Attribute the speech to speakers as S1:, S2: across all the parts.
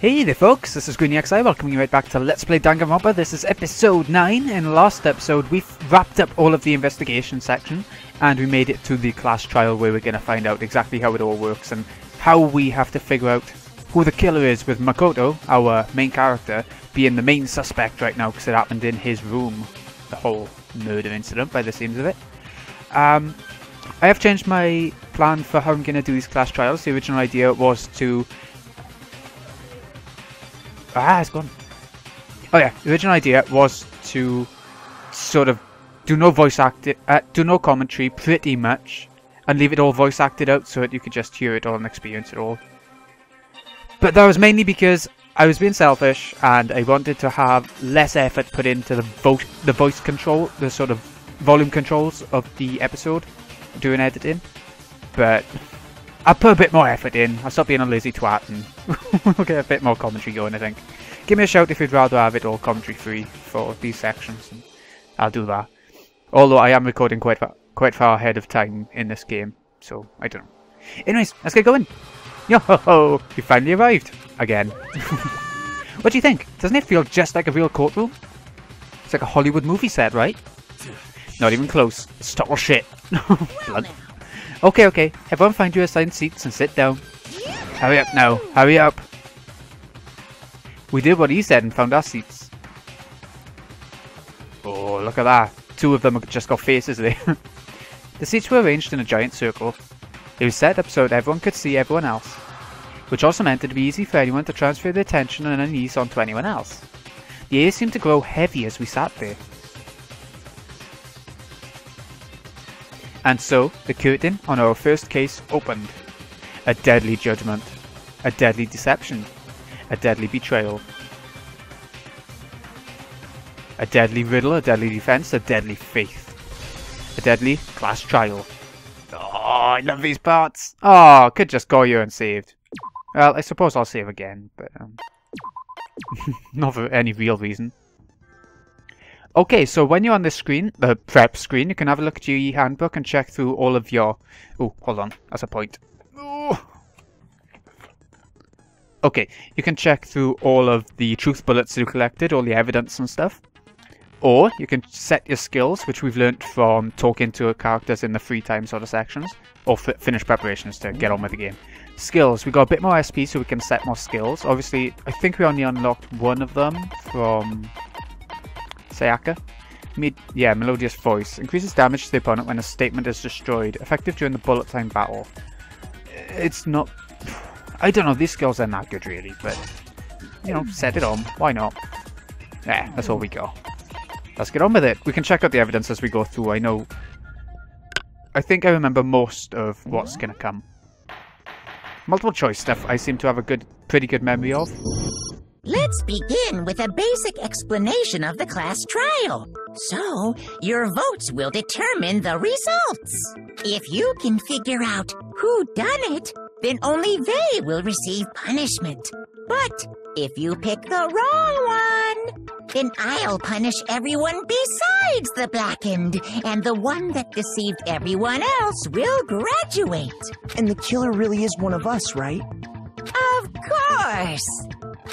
S1: Hey there folks, this is GreenyXI, welcoming you right back to Let's Play Danganronpa. This is episode 9. In the last episode we've wrapped up all of the investigation section and we made it to the class trial where we're going to find out exactly how it all works and how we have to figure out who the killer is, with Makoto, our main character, being the main suspect right now because it happened in his room. The whole murder incident by the seams of it. I have changed my plan for how I'm going to do these class trials. The original idea was to... it's gone. Oh yeah, the original idea was to sort of do no do no commentary pretty much, and leave it all voice acted out so that you could just hear it all and experience it all. But that was mainly because I was being selfish and I wanted to have less effort put into the voice control, the sort of volume controls of the episode during editing. But I'll put a bit more effort in, I'll stop being a lazy twat and we'll get a bit more commentary going, I think. Give me a shout if you'd rather have it all commentary free for these sections, and I'll do that. Although I am recording quite far ahead of time in this game, so I don't know. Anyways, let's get going! Yo-ho-ho! We finally arrived! Again. What do you think? Doesn't it feel just like a real courtroom? It's like a Hollywood movie set, right? Not even close. It's total shit. Blunt. Okay. Everyone find your assigned seats and sit down. Hurry up now. Hurry up. We did what he said and found our seats. Oh, look at that. Two of them have just got faces there. The seats were arranged in a giant circle. It was set up so that everyone could see everyone else, which also meant it would be easy for anyone to transfer their attention and unease onto anyone else. The air seemed to grow heavy as we sat there. And so, the curtain on our first case opened. A deadly judgment. A deadly deception. A deadly betrayal. A deadly riddle, a deadly defense, a deadly faith. A deadly class trial. Oh, I love these parts. Oh, could just go here and saved. Well, I suppose I'll save again, but not for any real reason. Okay, so when you're on this screen, the prep screen, you can have a look at your e-handbook and check through all of your... Oh, hold on, that's a point. Ooh. Okay, you can check through all of the truth bullets you collected, all the evidence and stuff. Or you can set your skills, which we've learnt from talking to characters in the free time sort of sections. Or finish preparations to get on with the game. Skills, we got a bit more SP so we can set more skills. Obviously, I think we only unlocked one of them from... Sayaka. Melodious voice. Increases damage to the opponent when a statement is destroyed. Effective during the bullet time battle. It's not... I don't know, these skills are not good really, but... You know, set it on. Why not? Yeah, that's all we got. Let's get on with it. We can check out the evidence as we go through. I think I remember most of what's gonna come. Multiple choice stuff I seem to have a pretty good memory of.
S2: Let's begin with a basic explanation of the class trial. So, your votes will determine the results. If you can figure out who done it, then only they will receive punishment. But if you pick the wrong one, then I'll punish everyone besides the blackened, and the one that deceived everyone else will graduate.
S3: And the killer really is one of us, right?
S2: Of course!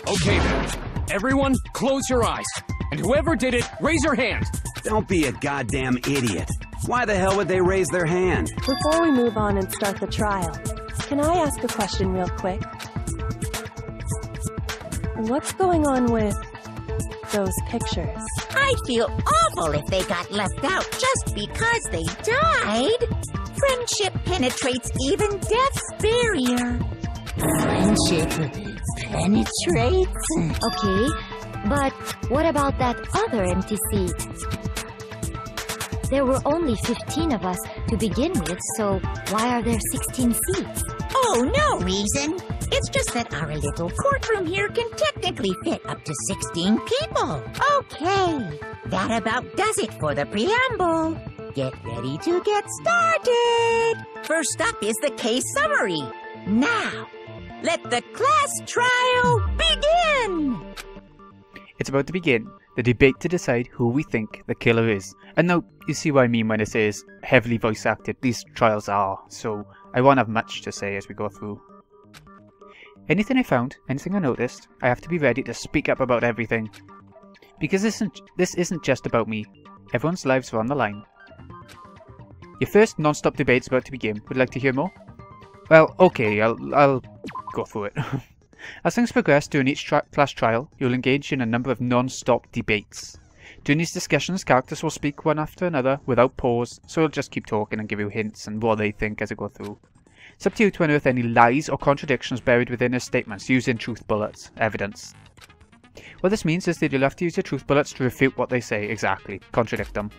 S4: Okay then, everyone close your eyes, and whoever did it, raise your hand.
S5: Don't be a goddamn idiot. Why the hell would they raise their hand?
S6: Before we move on and start the trial, can I ask a question real quick? What's going on with those pictures?
S2: I'd feel awful if they got left out just because they died. Friendship penetrates even death's barrier. Friendship penetrates?
S7: Okay, but what about that other empty seat? There were only 15 of us to begin with, so why are there 16 seats?
S2: Oh, no reason. It's just that our little courtroom here can technically fit up to 16 people. Okay, that about does it for the preamble. Get ready to get started. First up is the case summary. Now, let the class trial begin!
S1: It's about to begin. The debate to decide who we think the killer is. And now, you see what I mean when it says heavily voice acted. These trials are, so I won't have much to say as we go through. Anything I found, anything I noticed, I have to be ready to speak up about everything. Because this isn't just about me. Everyone's lives are on the line. Your first non-stop debate's about to begin. Would like to hear more? Well, okay, I'll go through it. As things progress during each class trial, you'll engage in a number of non-stop debates. During these discussions, characters will speak one after another without pause, so you'll just keep talking and give you hints and what they think as they go through. It's up to you to unearth any lies or contradictions buried within their statements using truth bullets, evidence. What this means is that you'll have to use your truth bullets to refute what they say exactly, contradict them.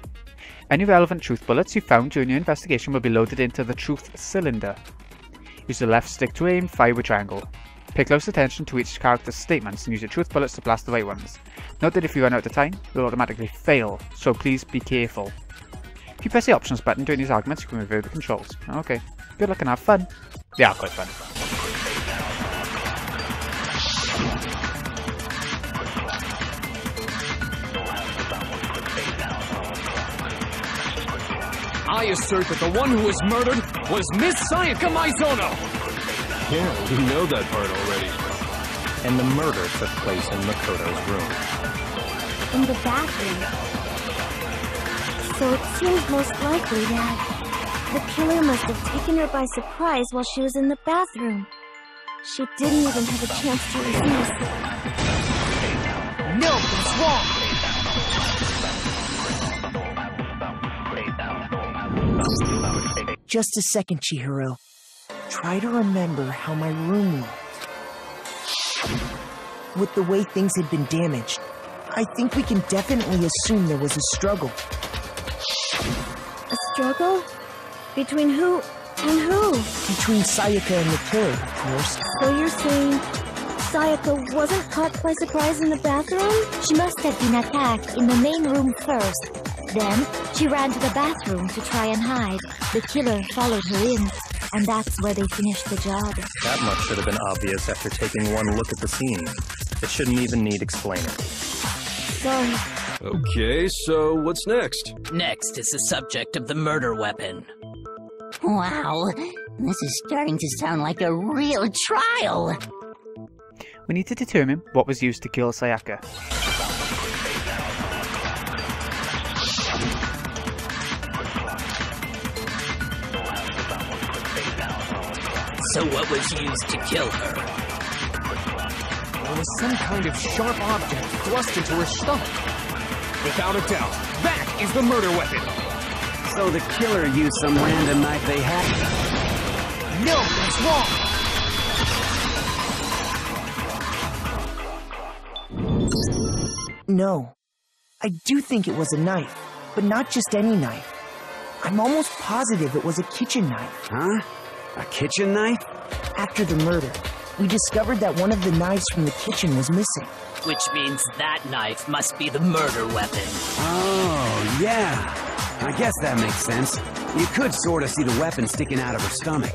S1: Any relevant truth bullets you found during your investigation will be loaded into the truth cylinder. Use the left stick to aim, fire with triangle. Pay close attention to each character's statements and use your truth bullets to blast the right ones. Note that if you run out of time, you'll automatically fail, so please be careful. If you press the options button during these arguments, you can review the controls. Okay, good luck and have fun. They are quite fun.
S4: I assert that the one who was murdered was Miss Sayaka Maizono!
S8: Yeah, we know that part already. And the murder took place in Makoto's room.
S7: In the bathroom. So it seems most likely that the killer must have taken her by surprise while she was in the bathroom. She didn't even have a chance to resist.
S2: No, it's wrong.
S3: Just a second, Chihiro. Try to remember how my room looked. With the way things had been damaged, I think we can definitely assume there was a struggle.
S7: A struggle? Between who and who?
S3: Between Sayaka and the killer, of course.
S7: So you're saying Sayaka wasn't caught by surprise in the bathroom? She must have been attacked in the main room first. Then, she ran to the bathroom to try and hide. The killer followed her in, and that's where they finished the job.
S8: That much should have been obvious after taking one look at the scene. It shouldn't even need explaining.
S7: Sorry.
S8: Okay, so what's next?
S9: Next is the subject of the murder weapon.
S2: Wow, this is starting to sound like a real trial.
S1: We need to determine what was used to kill Sayaka.
S9: So what was used to kill her?
S4: There was some kind of sharp object thrust into her stomach. Without a doubt, that is the murder weapon!
S5: So the killer used some random knife they had?
S2: No, that's wrong.
S3: No. I do think it was a knife, but not just any knife. I'm almost positive it was a kitchen knife.
S5: Huh? A kitchen knife?
S3: After the murder, we discovered that one of the knives from the kitchen was missing.
S9: Which means that knife must be the murder weapon.
S5: Oh, yeah. I guess that makes sense. You could sort of see the weapon sticking out of her stomach.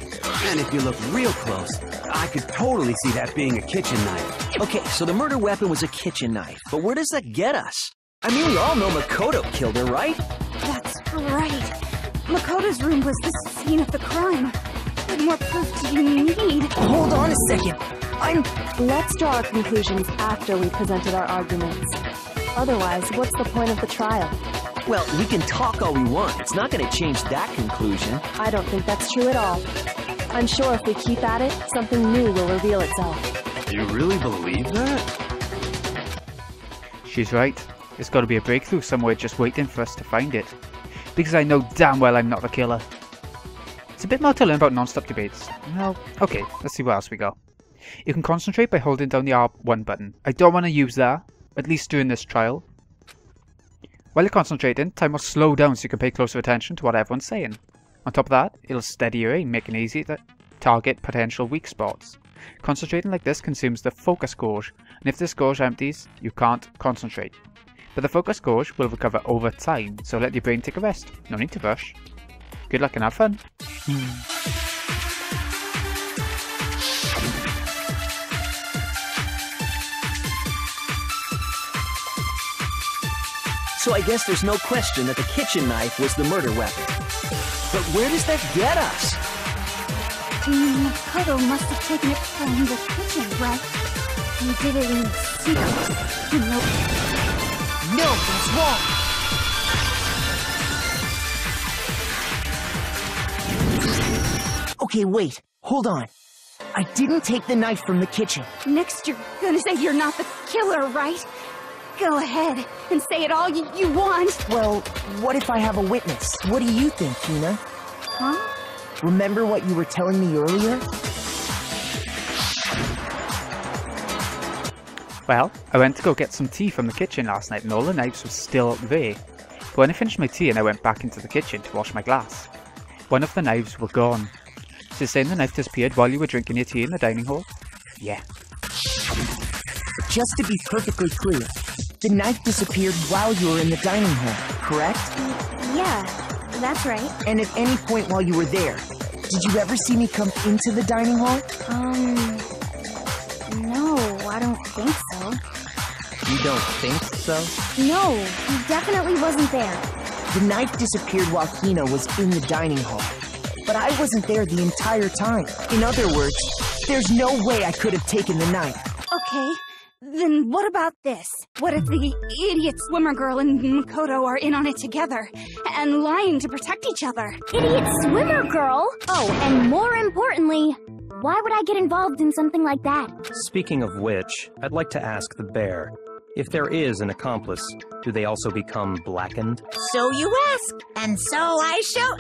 S5: And if you look real close, I could totally see that being a kitchen knife.
S10: Okay, so the murder weapon was a kitchen knife. But where does that get us? I mean, we all know Makoto killed her, right?
S11: That's right. Makoto's room was the scene of the crime. What more proof do you need?
S3: Hold on a second.
S6: Let's draw our conclusions after we presented our arguments. Otherwise, what's the point of the trial?
S10: Well, we can talk all we want. It's not going to change that conclusion.
S6: I don't think that's true at all. I'm sure if we keep at it, something new will reveal itself.
S8: You really believe that?
S1: She's right. There's got to be a breakthrough somewhere just waiting for us to find it. Because I know damn well I'm not the killer. It's a bit more to learn about non-stop debates. Well, okay, let's see where else we go. You can concentrate by holding down the R1 button. I don't want to use that, at least during this trial. While you're concentrating, time will slow down so you can pay closer attention to what everyone's saying. On top of that, it'll steady your aim, making it easy to target potential weak spots. Concentrating like this consumes the focus gauge, and if this gauge empties, you can't concentrate. But the focus gauge will recover over time, so let your brain take a rest. No need to rush. Good luck and have fun.
S10: So I guess there's no question that the kitchen knife was the murder weapon. But where does that get us?
S11: Makoto must have taken it from the kitchen, right? He did it in secret.
S3: No, that's wrong! Okay, wait. Hold on. I didn't take the knife from the kitchen.
S11: Next, you're gonna say you're not the killer, right? Go ahead and say it all you want.
S3: Well, what if I have a witness? What do you think, Hina?
S11: Huh?
S3: Remember what you were telling me earlier?
S1: Well, I went to go get some tea from the kitchen last night and all the knives were still there. But when I finished my tea and I went back into the kitchen to wash my glass, one of the knives were gone. So you're saying the knife disappeared while you were drinking your tea in the dining hall? Yeah.
S3: Just to be perfectly clear, the knife disappeared while you were in the dining hall, correct?
S11: Yeah, that's right.
S3: And at any point while you were there, did you ever see me come into the dining hall?
S11: No, I don't think so.
S8: You don't think so?
S11: No, he definitely wasn't there.
S3: The knife disappeared while Hina was in the dining hall. But I wasn't there the entire time. In other words, there's no way I could have taken the knife.
S11: Okay, then what about this? What if the idiot swimmer girl and Makoto are in on it together and lying to protect each other?
S7: Idiot swimmer girl? Oh, and more importantly, why would I get involved in something like that?
S8: Speaking of which, I'd like to ask the bear, if there is an accomplice, do they also become blackened?
S2: So you ask, and so I shall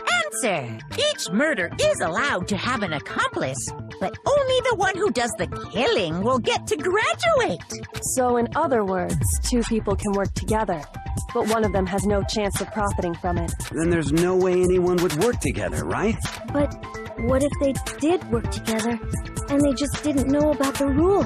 S2: answer. Each murder is allowed to have an accomplice, but only the one who does the killing will get to graduate.
S6: So in other words, two people can work together, but one of them has no chance of profiting from it.
S5: Then there's no way anyone would work together, right?
S7: But what if they did work together, and they just didn't know about the rule?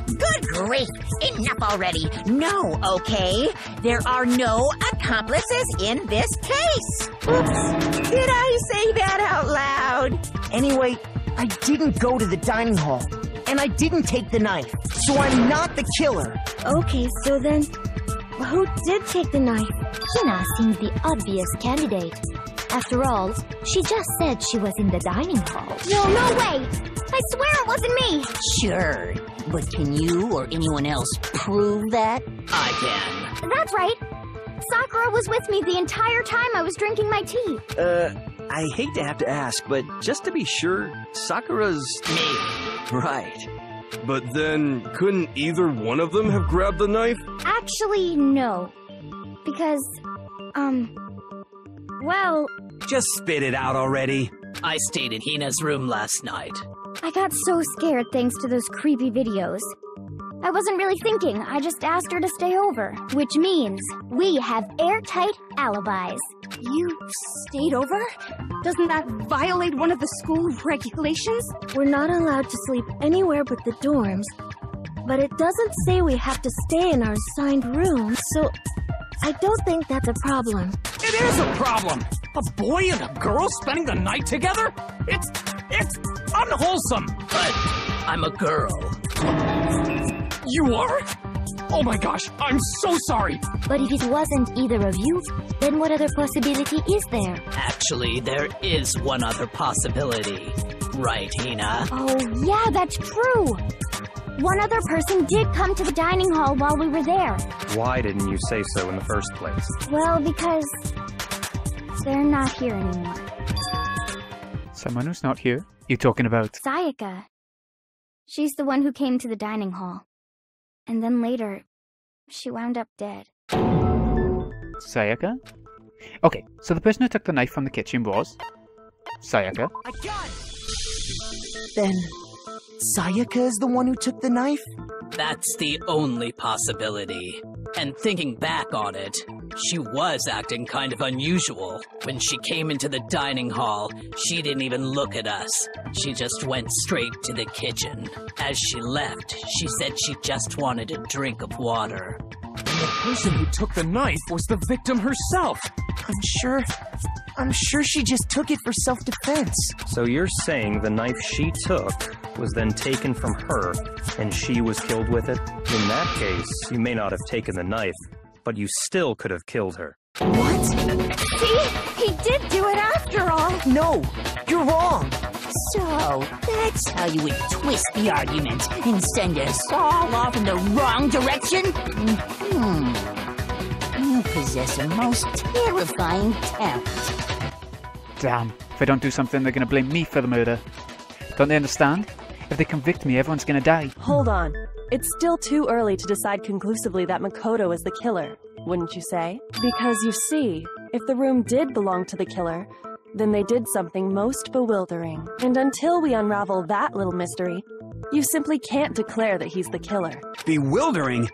S2: Good grief! Enough already! No, okay? There are no accomplices in this case! Oops! Did I say that out loud?
S3: Anyway, I didn't go to the dining hall, and I didn't take the knife, so I'm not the killer.
S7: Okay, so then, who did take the knife? Hina seems the obvious candidate. After all, she just said she was in the dining hall.
S11: No way! I swear it wasn't me!
S2: Sure, but can you or anyone else prove that?
S9: I can.
S11: That's right! Sakura was with me the entire time I was drinking my tea.
S10: I hate to have to ask, but just to be sure, Sakura's...
S9: Me.
S10: Right.
S4: But then, couldn't either one of them have grabbed the knife?
S11: Actually, no. Because, well...
S5: Just spit it out already.
S9: I stayed in Hina's room last night.
S11: I got so scared thanks to those creepy videos. I wasn't really thinking, I just asked her to stay over. Which means we have airtight alibis. You stayed over? Doesn't that violate one of the school regulations?
S7: We're not allowed to sleep anywhere but the dorms, but it doesn't say we have to stay in our assigned room, so I don't think that's a problem.
S4: It is a problem! A boy and a girl spending the night together? It's unwholesome!
S9: But I'm a girl.
S4: You are? Oh my gosh, I'm so sorry!
S7: But if it wasn't either of you, then what other possibility is there?
S9: Actually, there is one other possibility. Right, Hina?
S11: Oh, yeah, that's true! One other person did come to the dining hall while we were there.
S8: Why didn't you say so in the first place?
S11: Well, because... they're not here anymore.
S1: Someone who's not here? You talking about?
S11: Sayaka. She's the one who came to the dining hall. And then later, she wound up dead.
S1: Sayaka? Okay, so the person who took the knife from the kitchen was... Sayaka.
S3: I got it! Then, Sayaka is the one who took the knife?
S9: That's the only possibility. And thinking back on it, she was acting kind of unusual. When she came into the dining hall, she didn't even look at us. She just went straight to the kitchen. As she left, she said she just wanted a drink of water.
S4: And the person who took the knife was the victim herself!
S3: I'm sure she just took it for self-defense.
S8: So you're saying the knife she took was then taken from her, and she was killed with it? In that case, you may not have taken the knife, but you still could have killed her.
S3: What?
S11: See? He did do it after all!
S3: No, you're wrong.
S2: So, that's how you would twist the argument and send us all off in the wrong direction? You possess a most terrifying talent.
S1: Damn, if I don't do something, they're gonna blame me for the murder. Don't they understand? If they convict me, everyone's gonna die.
S6: Hold on. It's still too early to decide conclusively that Makoto is the killer, wouldn't you say? Because you see, if the room did belong to the killer, then they did something most bewildering. And until we unravel that little mystery, you simply can't declare that he's the killer.
S5: Bewildering?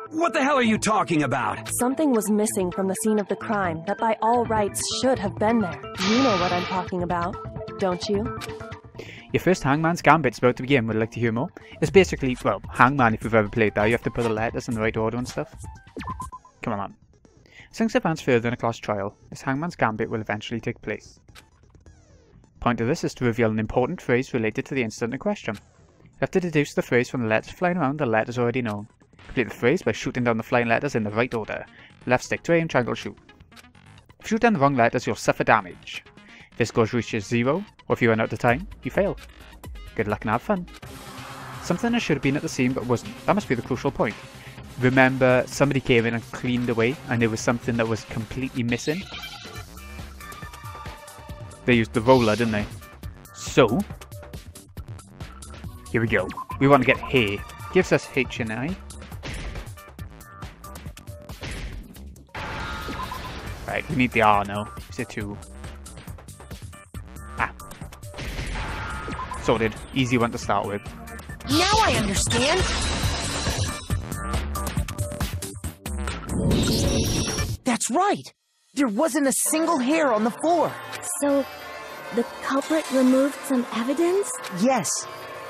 S5: What the hell are you talking about?
S6: Something was missing from the scene of the crime that by all rights should have been there. You know what I'm talking about, don't you?
S1: Your first Hangman's Gambit's about to begin. Would like to hear more? It's basically, well, Hangman if you've ever played that. You have to put the letters in the right order and stuff. Come on, man. As things advance further in a class trial, this Hangman's Gambit will eventually take place. Point of this is to reveal an important phrase related to the incident in question. You have to deduce the phrase from the letters flying around the letters already known. Complete the phrase by shooting down the flying letters in the right order. Left stick to aim, triangle shoot. If you shoot down the wrong letters, you'll suffer damage. If this score reaches 0, or if you run out of time, you fail. Good luck and have fun. Something that should have been at the scene but wasn't. That must be the crucial point. Remember, somebody came in and cleaned away, and there was something that was completely missing? They used the roller, didn't they? So, here we go. We want to get hair. Gives us H and I. Right, we need the R now. Is it 2? Ah. Sorted. Easy one to start with.
S3: Now I understand. That's right. There wasn't a single hair on the floor.
S7: So, the culprit removed some evidence?
S3: Yes.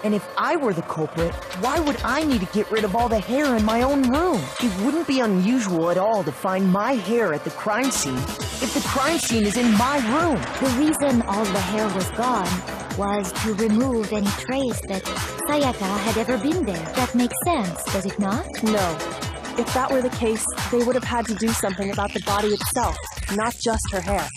S3: And if I were the culprit, why would I need to get rid of all the hair in my own room? It wouldn't be unusual at all to find my hair at the crime scene if the crime scene is in my room.
S7: The reason all the hair was gone was to remove any trace that Sayaka had ever been there. That makes sense, does it not?
S6: No. If that were the case, they would have had to do something about the body itself, not just her hair.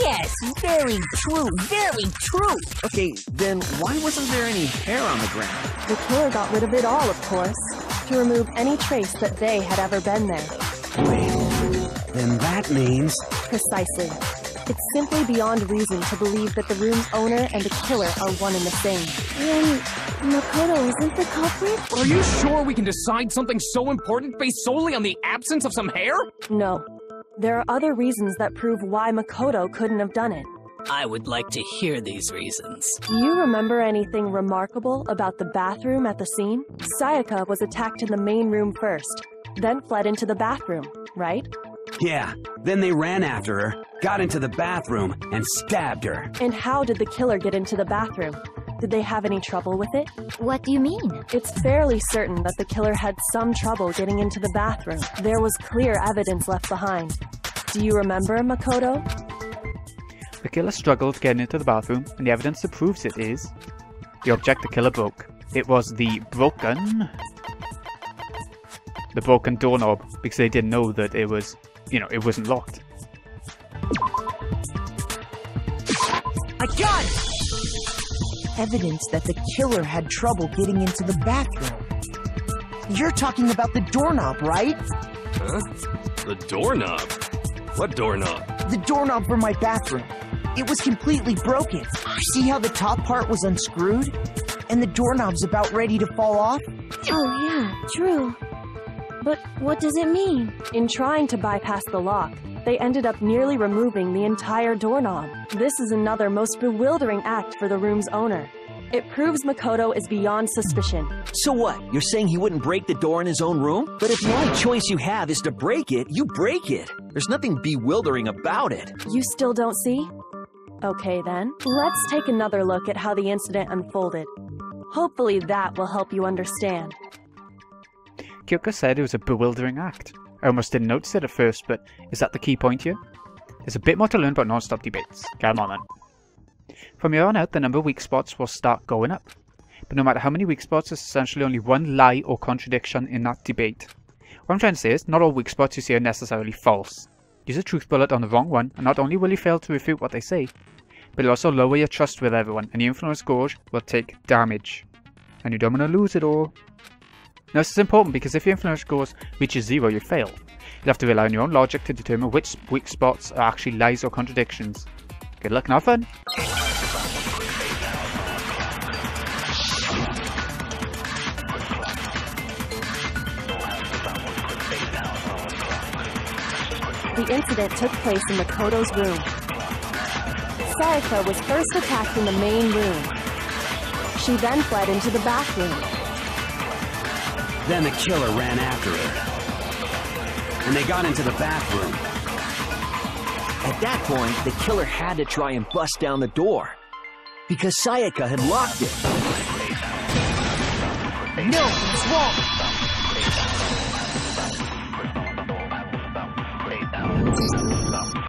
S2: Yes, very true, very true.
S10: Okay, then why wasn't there any hair on the ground?
S6: The killer got rid of it all, of course, to remove any trace that they had ever been there.
S5: Wait, then that means...
S6: Precisely. It's simply beyond reason to believe that the room's owner and the killer are one and the same.
S7: Then Makoto isn't the culprit?
S4: Are you sure we can decide something so important based solely on the absence of some hair?
S6: No. There are other reasons that prove why Makoto couldn't have done it.
S9: I would like to hear these reasons.
S6: Do you remember anything remarkable about the bathroom at the scene? Sayaka was attacked in the main room first, then fled into the bathroom, right?
S5: Yeah, then they ran after her, got into the bathroom, and stabbed her.
S6: And how did the killer get into the bathroom? Did they have any trouble with it?
S7: What do you mean?
S6: It's fairly certain that the killer had some trouble getting into the bathroom. There was clear evidence left behind. Do you remember, Makoto?
S1: The killer struggled getting into the bathroom, and the evidence that proves it is the object the killer broke. It was the broken doorknob, because they didn't know that it was, it wasn't locked.
S3: I got it! Evidence that the killer had trouble getting into the bathroom. You're talking about the doorknob, right?
S4: Huh? The doorknob? What doorknob?
S3: The doorknob for my bathroom. It was completely broken. See how the top part was unscrewed? And the doorknob's about ready to fall off?
S7: Oh yeah, true. But what does it mean?
S6: In trying to bypass the lock, they ended up nearly removing the entire doorknob. This is another most bewildering act for the room's owner. It proves Makoto is beyond suspicion.
S10: So what? You're saying he wouldn't break the door in his own room? But if the only choice you have is to break it, you break it. There's nothing bewildering about it.
S6: You still don't see? Okay then, let's take another look at how the incident unfolded. Hopefully that will help you understand.
S1: Kyoko said it was a bewildering act. I almost didn't notice it at first, but is that the key point here? There's a bit more to learn about non-stop debates. Come on then. From here on out, the number of weak spots will start going up. But no matter how many weak spots, there's essentially only one lie or contradiction in that debate. What I'm trying to say is, not all weak spots you see are necessarily false. Use a truth bullet on the wrong one, and not only will you fail to refute what they say, but it'll also lower your trust with everyone, and the influence gauge will take damage. And you don't want to lose it all. Now this is important because if your influence gauge reaches 0, you fail. You'll have to rely on your own logic to determine which weak spots are actually lies or contradictions. Good luck and have fun!
S6: The incident took place in Makoto's room. Sayaka was first attacked in the main room. She then fled into the bathroom.
S5: Then the killer ran after her. And they got into the bathroom.
S10: At that point, the killer had to try and bust down the door. Because Sayaka had locked it.
S3: No, it's wrong!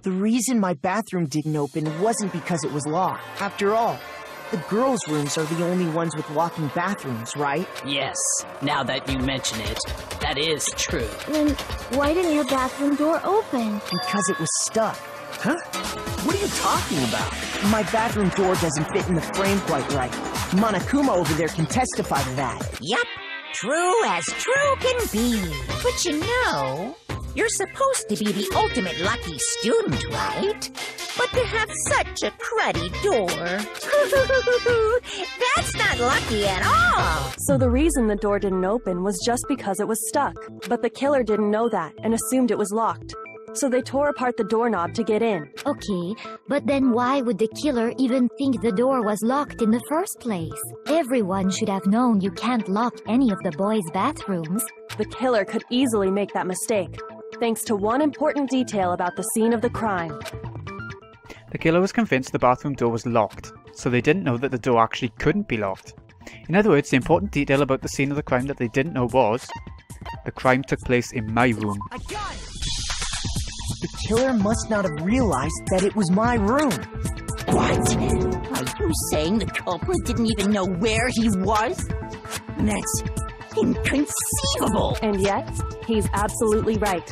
S3: The reason my bathroom didn't open wasn't because it was locked. After all, the girls' rooms are the only ones with locking bathrooms, right?
S9: Yes, now that you mention it, that is true.
S7: Then why didn't your bathroom door open?
S3: Because it was stuck.
S10: Huh? What are you talking about?
S3: My bathroom door doesn't fit in the frame quite right. Monokuma over there can testify to that.
S2: Yup, true as true can be. But you know, you're supposed to be the ultimate lucky student, right? But to have such a cruddy door. That's not lucky at all.
S6: So the reason the door didn't open was just because it was stuck. But the killer didn't know that and assumed it was locked. So they tore apart the doorknob to get in.
S7: Okay, but then why would the killer even think the door was locked in the first place? Everyone should have known you can't lock any of the boys' bathrooms.
S6: The killer could easily make that mistake, thanks to one important detail about the scene of the crime.
S1: The killer was convinced the bathroom door was locked, so they didn't know that the door actually couldn't be locked. In other words, the important detail about the scene of the crime that they didn't know was, the crime took place in my room.
S3: I got it! The killer must not have realized that it was my room.
S2: What? Are you saying the culprit didn't even know where he was? That's inconceivable.
S6: And yet, he's absolutely right.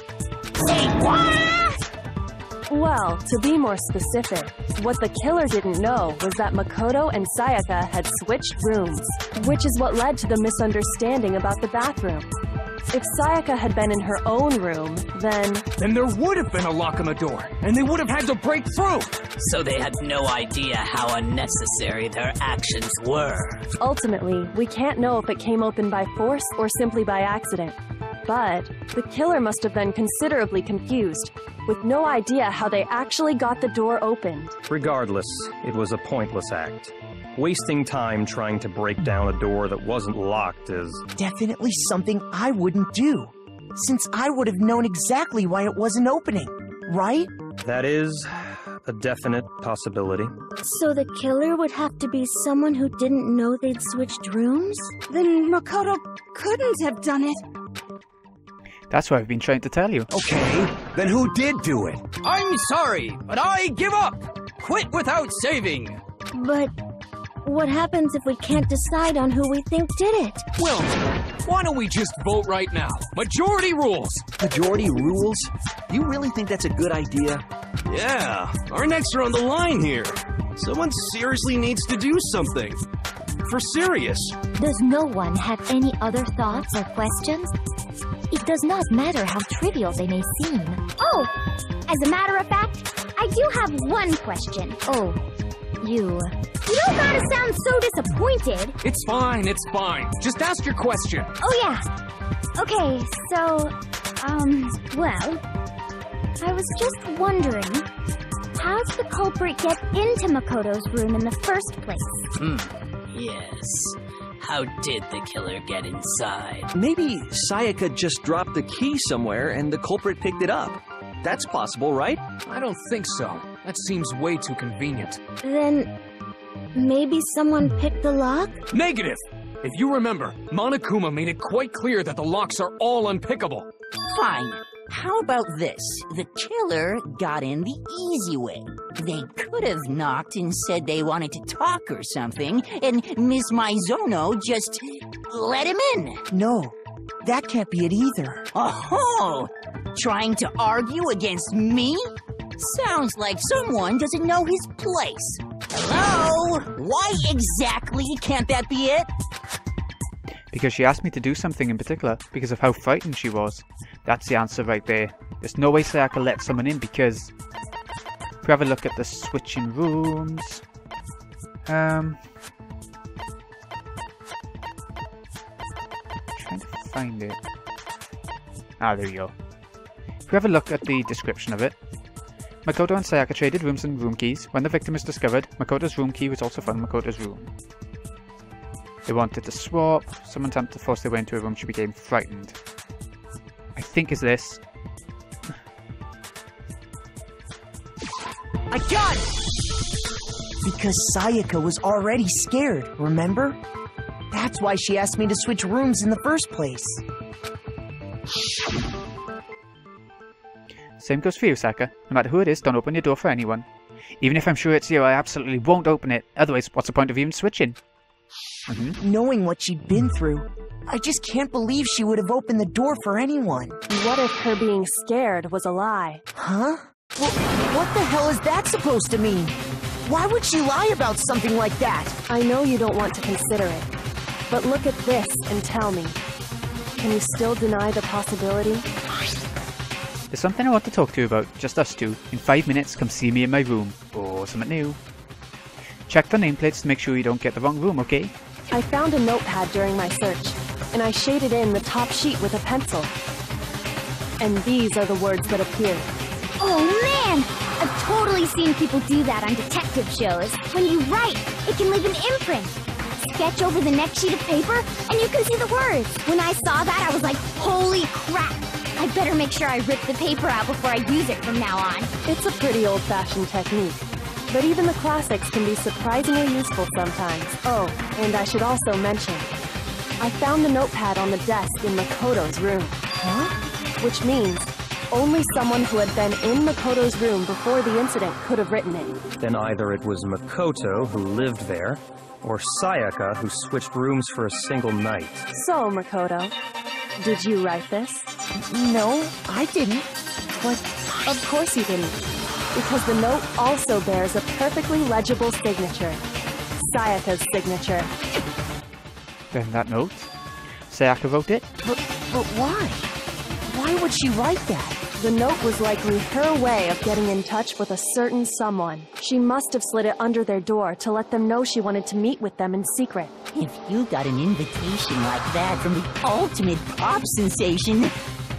S2: Say what?
S6: Well, to be more specific, what the killer didn't know was that Makoto and Sayaka had switched rooms, which is what led to the misunderstanding about the bathroom. If Sayaka had been in her own room, then
S4: there would have been a lock on the door, and they would have had to break through!
S9: So they had no idea how unnecessary their actions were.
S6: Ultimately, we can't know if it came open by force or simply by accident. But the killer must have been considerably confused, with no idea how they actually got the door opened.
S8: Regardless, it was a pointless act. Wasting time trying to break down a door that wasn't locked is
S3: Definitely something I wouldn't do, since I would have known exactly why it wasn't opening, right?
S8: That is a definite possibility.
S7: So the killer would have to be someone who didn't know they'd switched rooms?
S12: Then Makoto couldn't have done it.
S1: That's what I've been trying to tell you.
S5: Okay, then who did do it?
S4: I'm sorry, but I give up! Quit without saving!
S7: But what happens if we can't decide on who we think did it?
S4: Well, why don't we just vote right now? Majority rules!
S10: Majority rules? You really think that's a good idea?
S13: Yeah, our necks are on the line here. Someone seriously needs to do something. For serious.
S7: Does no one have any other thoughts or questions? It does not matter how trivial they may seem.
S11: Oh, as a matter of fact, I do have one question.
S7: Oh, you
S11: don't gotta sound so disappointed.
S4: It's fine, it's fine. Just ask your question.
S11: Oh yeah. Okay, so, well, I was just wondering, how did the culprit get into Makoto's room in the first place?
S9: Yes. How did the killer get inside?
S10: Maybe Sayaka just dropped the key somewhere and the culprit picked it up. That's possible, right?
S4: I don't think so. That seems way too convenient.
S7: Then maybe someone picked the lock?
S4: Negative! If you remember, Monokuma made it quite clear that the locks are all unpickable.
S2: Fine. How about this? The killer got in the easy way. They could have knocked and said they wanted to talk or something, and Ms. Maizono just let him in.
S3: No, that can't be it either.
S2: Oh, trying to argue against me? Sounds like someone doesn't know his place.
S3: Hello? Why exactly can't that be it?
S1: Because she asked me to do something in particular, because of how frightened she was. That's the answer right there. There's no way Sayaka let someone in because... If we have a look at the switching rooms... trying to find it. Ah, there you go. If we have a look at the description of it, Makoto and Sayaka traded rooms and room keys. When the victim is discovered, Makoto's room key was also found in Makoto's room. They wanted to swap. Someone attempted to force their way into a room. She became frightened. I think is this.
S3: I got it! Because Sayaka was already scared, remember? That's why she asked me to switch rooms in the first place.
S1: Same goes for you, Sayaka. No matter who it is, don't open your door for anyone. Even if I'm sure it's you, I absolutely won't open it. Otherwise, what's the point of even switching?
S3: Knowing what she'd been through, I just can't believe she would have opened the door for anyone.
S6: What if her being scared was a lie?
S3: Huh? Well, what the hell is that supposed to mean? Why would she lie about something like that?
S6: I know you don't want to consider it, but look at this and tell me. Can you still deny the possibility?
S1: There's something I want to talk to you about, just us two. In 5 minutes, come see me in my room. Or something new. Check the nameplates to make sure you don't get the wrong room, okay?
S6: I found a notepad during my search, and I shaded in the top sheet with a pencil. And these are the words that appeared.
S7: Oh man! I've totally seen people do that on detective shows. When you write, it can leave an imprint. Sketch over the next sheet of paper, and you can see the words. When I saw that, I was like, holy crap! I better make sure I rip the paper out before I use it from now on.
S6: It's a pretty old-fashioned technique, but even the classics can be surprisingly useful sometimes. Oh, and I should also mention, I found the notepad on the desk in Makoto's room. Huh? Which means only someone who had been in Makoto's room before the incident could have written it.
S8: Then either it was Makoto who lived there, or Sayaka who switched rooms for a single night.
S6: So, Makoto, did you write this?
S3: No, I didn't.
S6: But of course you didn't. Because the note also bears a perfectly legible signature. Sayaka's signature.
S1: Then that note? Sayaka wrote it?
S3: But why? Why would she write that?
S6: The note was likely her way of getting in touch with a certain someone. She must have slid it under their door to let them know she wanted to meet with them in secret.
S2: If you got an invitation like that from the ultimate pop sensation,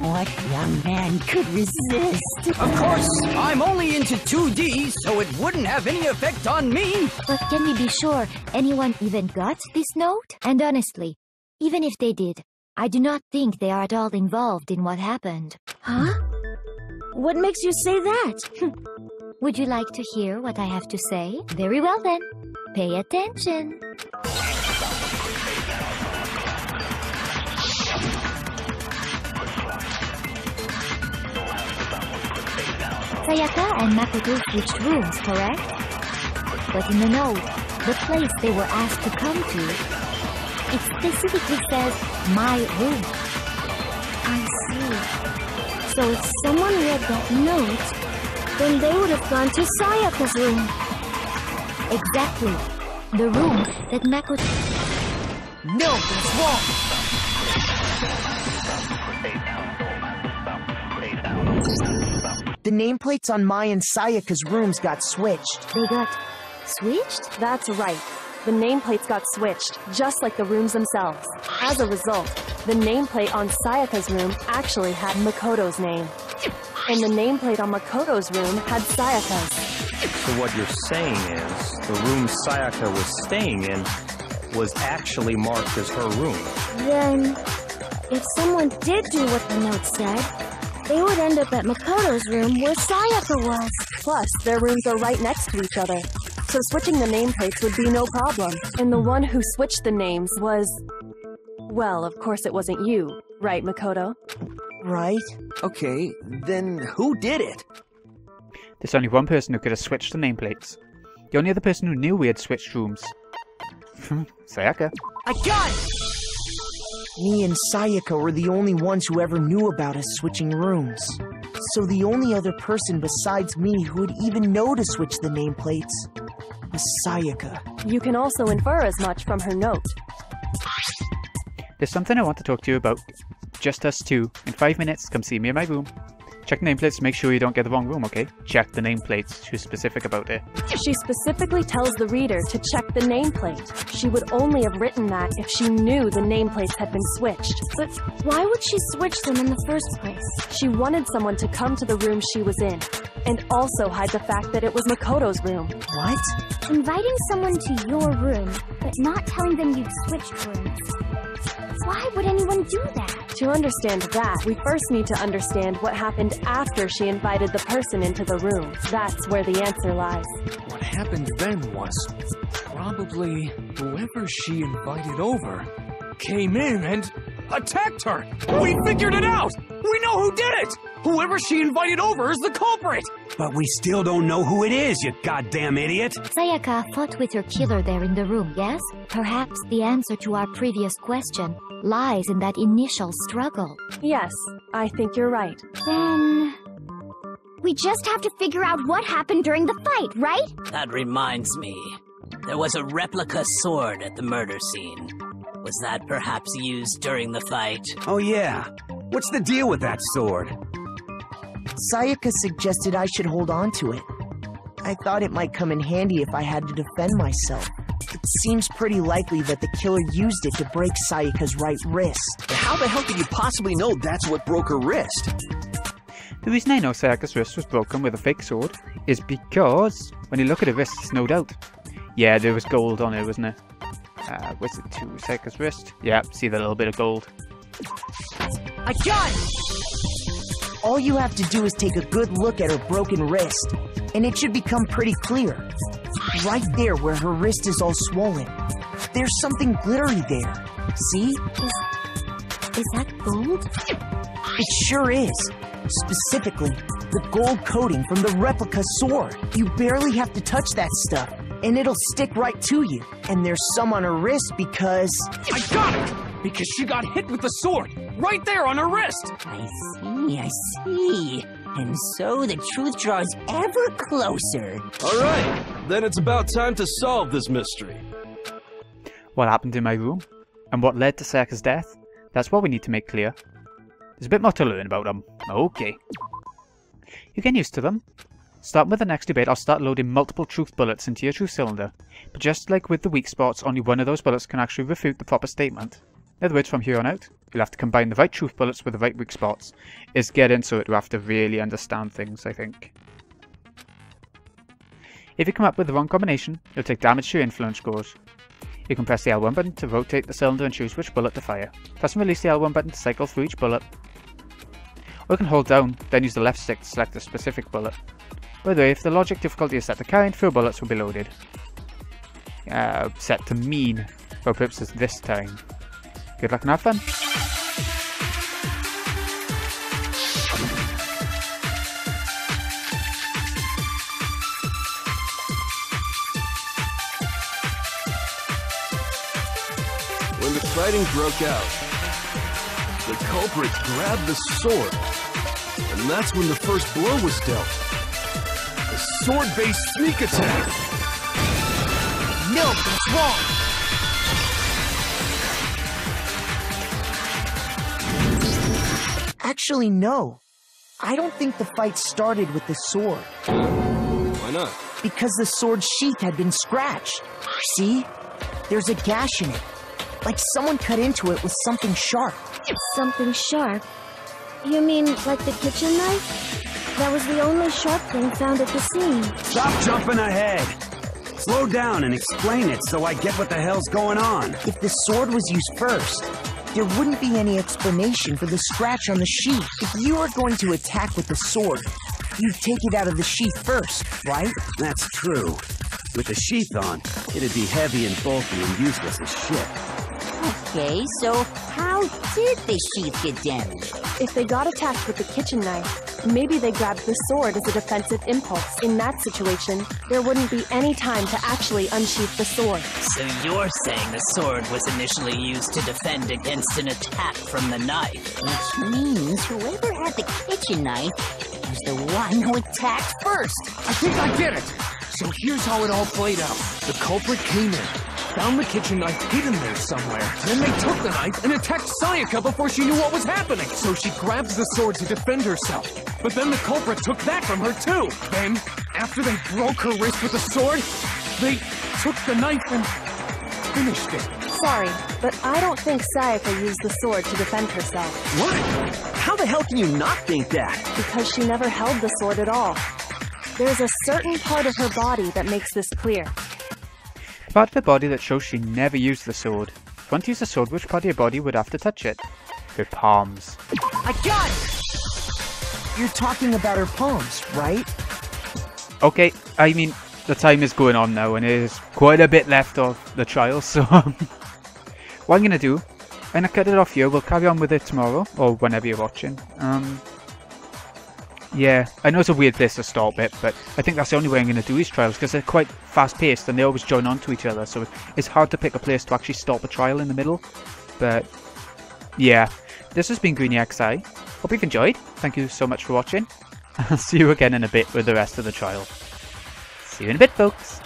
S2: what young man could resist?
S14: Of course, I'm only into 2D, so it wouldn't have any effect on me.
S7: But can we be sure anyone even got this note? And honestly, even if they did, I do not think they are at all involved in what happened.
S11: Huh? What makes you say that?
S7: Would you like to hear what I have to say? Very well then. Pay attention. Sayaka and Makoto switched rooms, correct? But in the note, the place they were asked to come to, it specifically says, my room.
S11: I see. So if someone read that note, then they would have gone to Sayaka's room.
S7: Exactly. The room that Makoto...
S3: No, that's wrong! The nameplates on my and Sayaka's rooms got switched.
S7: They got switched?
S6: That's right. The nameplates got switched, just like the rooms themselves. As a result, the nameplate on Sayaka's room actually had Makoto's name. And the nameplate on Makoto's room had Sayaka's.
S8: So what you're saying is, the room Sayaka was staying in was actually marked as her room.
S11: Then, if someone did do what the note said, they would end up at Makoto's room where Sayaka was.
S6: Plus, their rooms are right next to each other, so switching the nameplates would be no problem. And the one who switched the names was... Well, of course it wasn't you, right, Makoto?
S3: Right.
S10: Okay, then who did it?
S1: There's only one person who could have switched the nameplates. The only other person who knew we had switched rooms. Sayaka.
S3: I got it! Me and Sayaka were the only ones who ever knew about us switching rooms. So the only other person besides me who would even know to switch the nameplates was Sayaka.
S6: You can also infer as much from her note.
S1: There's something I want to talk to you about. Just us two. In 5 minutes, come see me in my room. Check nameplates to make sure you don't get the wrong room, okay? Check the nameplates. She's specific about it.
S6: She specifically tells the reader to check the nameplate. She would only have written that if she knew the nameplates had been switched.
S7: But why would she switch them in the first place?
S6: She wanted someone to come to the room she was in, and also hide the fact that it was Makoto's room.
S3: What?
S7: Inviting someone to your room, but not telling them you'd switched rooms. Why would anyone do that?
S6: To understand that, we first need to understand what happened after she invited the person into the room. That's where the answer lies.
S4: What happened then was probably whoever she invited over came in and attacked her. We figured it out! We know who did it! Whoever she invited over is the culprit!
S5: But we still don't know who it is, you goddamn idiot!
S7: Sayaka fought with her killer there in the room, yes? Perhaps the answer to our previous question lies in that initial struggle.
S6: Yes, I think you're right.
S7: Then we just have to figure out what happened during the fight, right?
S9: That reminds me. There was a replica sword at the murder scene. Was that perhaps used during the fight?
S5: Oh yeah. What's the deal with that sword?
S3: Sayaka suggested I should hold on to it. I thought it might come in handy if I had to defend myself. It seems pretty likely that the killer used it to break Sayaka's right wrist.
S10: But how the hell could you possibly know that's what broke her wrist?
S1: The reason I know Sayaka's wrist was broken with a fake sword is because when you look at her wrist, it's no doubt. Yeah, there was gold on it, wasn't it? Was it to Sayaka's wrist? Yeah, see that little bit of gold.
S3: I got it! All you have to do is take a good look at her broken wrist, and it should become pretty clear. Right there where her wrist is all swollen. There's something glittery there. See?
S7: Is that gold?
S3: It sure is. Specifically, the gold coating from the replica sword. You barely have to touch that stuff, and it'll stick right to you. And there's some on her wrist because...
S4: I got it! Because she got hit with the sword! Right there on her wrist!
S2: I see. And so the truth draws ever closer.
S13: Alright, then it's about time to solve this mystery.
S1: What happened in my room? And what led to Sayaka's death? That's what we need to make clear. There's a bit more to learn about them. Okay. You get used to them. Starting with the next debate, I'll start loading multiple truth bullets into your truth cylinder. But just like with the weak spots, only one of those bullets can actually refute the proper statement. In other words, from here on out, you'll have to combine the right truth bullets with the right weak spots. It's get into it, you have to really understand things, I think. If you come up with the wrong combination, you'll take damage to your influence scores. You can press the L1 button to rotate the cylinder and choose which bullet to fire. Press and release the L1 button to cycle through each bullet. Or you can hold down, then use the left stick to select a specific bullet. By the way, if the logic difficulty is set to kind, 4 bullets will be loaded. Set to mean for purposes this time. Good luck and have fun!
S13: When the fighting broke out, the culprit grabbed the sword, and that's when the first blow was dealt. A sword-based sneak attack!
S3: No, that's wrong! Actually, no. I don't think the fight started with the sword.
S13: Why not?
S3: Because the sword sheath had been scratched. See? There's a gash in it. Like someone cut into it with something sharp.
S7: Something sharp? You mean like the kitchen knife? That was the only sharp thing found at the scene.
S5: Stop jumping ahead! Slow down and explain it so I get what the hell's going on.
S3: If the sword was used first, there wouldn't be any explanation for the scratch on the sheath. If you were going to attack with the sword, you'd take it out of the sheath first, right?
S5: That's true. With the sheath on, it'd be heavy and bulky and useless as shit.
S2: Okay, so how did the sheath get damaged?
S6: If they got attacked with the kitchen knife, maybe they grabbed the sword as a defensive impulse. In that situation, there wouldn't be any time to actually unsheath the sword.
S9: So you're saying the sword was initially used to defend against an attack from the knife?
S2: Which means whoever had the kitchen knife was the one who attacked first.
S4: I think I get it! So here's how it all played out. The culprit came in, found the kitchen knife hidden there somewhere. Then they took the knife and attacked Sayaka before she knew what was happening. So she grabs the sword to defend herself. But then the culprit took that from her too. Then, after they broke her wrist with the sword, they took the knife and finished it.
S6: Sorry, but I don't think Sayaka used the sword to defend herself.
S10: What? How the hell can you not think that?
S6: Because she never held the sword at all. There's a certain part of her body that makes this clear.
S1: Part of her body that shows she never used the sword. If you want to use the sword, which part of your body would have to touch it? Her palms.
S3: I got it! You're talking about her palms, right?
S1: Okay, I mean, the time is going on now and there's quite a bit left of the trial, so what I'm going to do, I'm going to cut it off here. We'll carry on with it tomorrow, or whenever you're watching. Yeah, I know it's a weird place to stop it, but I think that's the only way I'm going to do these trials, because they're quite fast-paced and they always join on to each other, so it's hard to pick a place to actually stop a trial in the middle. But, yeah, this has been Greeny XI. Hope you've enjoyed. Thank you so much for watching. I'll see you again in a bit with the rest of the trial. See you in a bit, folks.